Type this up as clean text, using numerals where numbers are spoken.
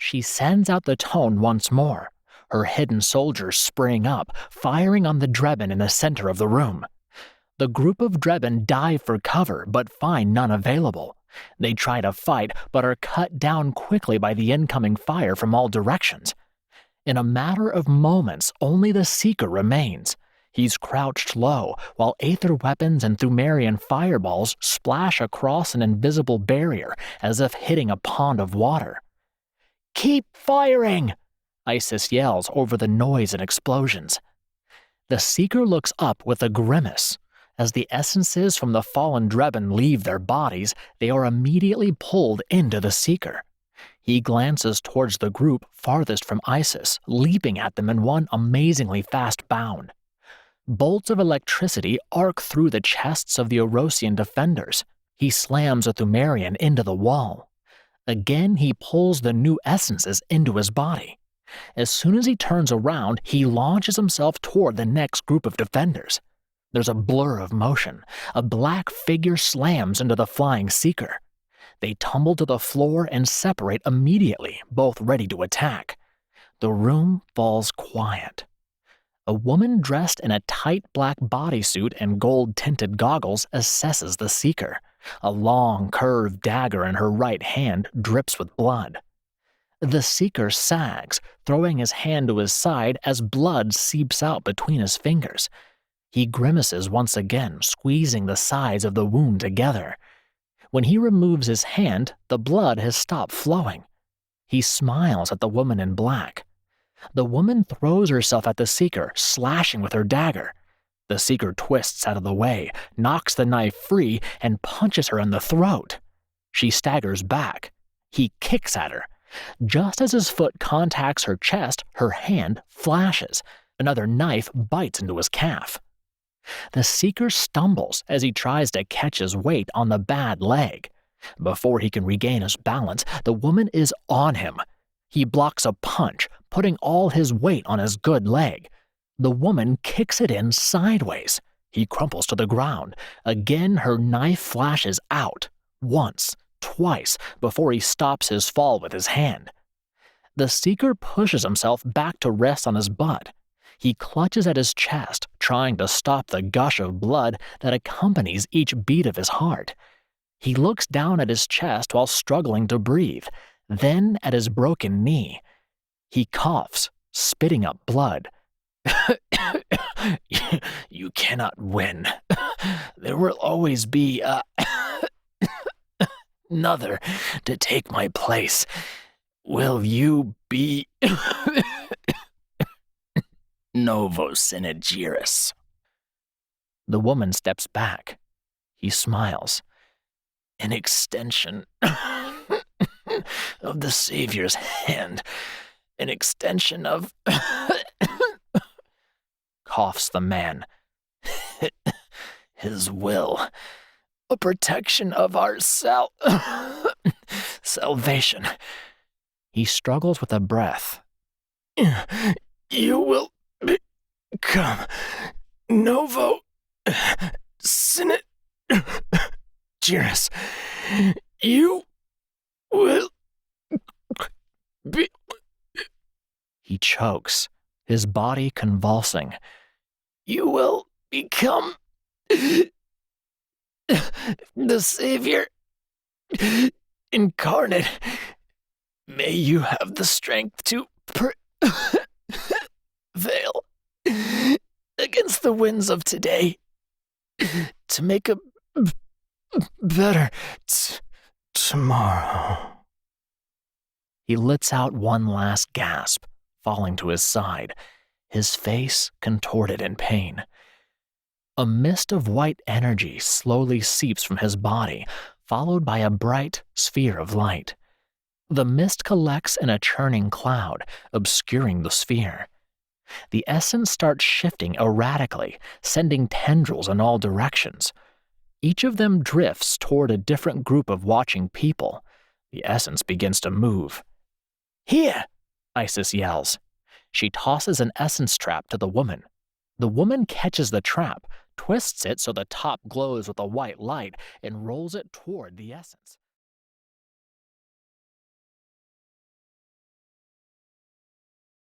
She sends out the tone once more. Her hidden soldiers spring up, firing on the Drebin in the center of the room. The group of Drebin dive for cover, but find none available. They try to fight, but are cut down quickly by the incoming fire from all directions. In a matter of moments, only the Seeker remains. He's crouched low, while aether weapons and Thumerian fireballs splash across an invisible barrier as if hitting a pond of water. "Keep firing!" Isis yells over the noise and explosions. The Seeker looks up with a grimace. As the essences from the fallen Drebin leave their bodies, they are immediately pulled into the Seeker. He glances towards the group farthest from Isis, leaping at them in one amazingly fast bound. Bolts of electricity arc through the chests of the Erhosian defenders. He slams a Thumerian into the wall. Again, he pulls the new essences into his body. As soon as he turns around, he launches himself toward the next group of defenders. There's a blur of motion. A black figure slams into the flying Seeker. They tumble to the floor and separate immediately, both ready to attack. The room falls quiet. A woman dressed in a tight black bodysuit and gold-tinted goggles assesses the Seeker. A long, curved dagger in her right hand drips with blood. The Seeker sags, throwing his hand to his side as blood seeps out between his fingers. He grimaces once again, squeezing the sides of the wound together. When he removes his hand, the blood has stopped flowing. He smiles at the woman in black. The woman throws herself at the Seeker, slashing with her dagger. The Seeker twists out of the way, knocks the knife free, and punches her in the throat. She staggers back. He kicks at her. Just as his foot contacts her chest, her hand flashes. Another knife bites into his calf. The Seeker stumbles as he tries to catch his weight on the bad leg. Before he can regain his balance, the woman is on him. He blocks a punch, putting all his weight on his good leg. The woman kicks it in sideways. He crumples to the ground. Again, her knife flashes out. Once, twice, before he stops his fall with his hand. The Seeker pushes himself back to rest on his butt. He clutches at his chest, trying to stop the gush of blood that accompanies each beat of his heart. He looks down at his chest while struggling to breathe, then at his broken knee. He coughs, spitting up blood. You cannot win. There will always be another to take my place. Will you be Novosynergyrus? The woman steps back. He smiles. An extension of the Savior's hand. An extension of... coughs the man. His will. A protection of our salvation. He struggles with a breath. You will become Novosynergyrus. You will be... He chokes, his body convulsing. You will become the Savior incarnate. May you have the strength to prevail against the winds of today, to make a better tomorrow. He lets out one last gasp, falling to his side, his face contorted in pain. A mist of white energy slowly seeps from his body, followed by a bright sphere of light. The mist collects in a churning cloud, obscuring the sphere. The essence starts shifting erratically, sending tendrils in all directions. Each of them drifts toward a different group of watching people. The essence begins to move. Here! Isis yells. She tosses an essence trap to the woman. The woman catches the trap, twists it so the top glows with a white light, and rolls it toward the essence.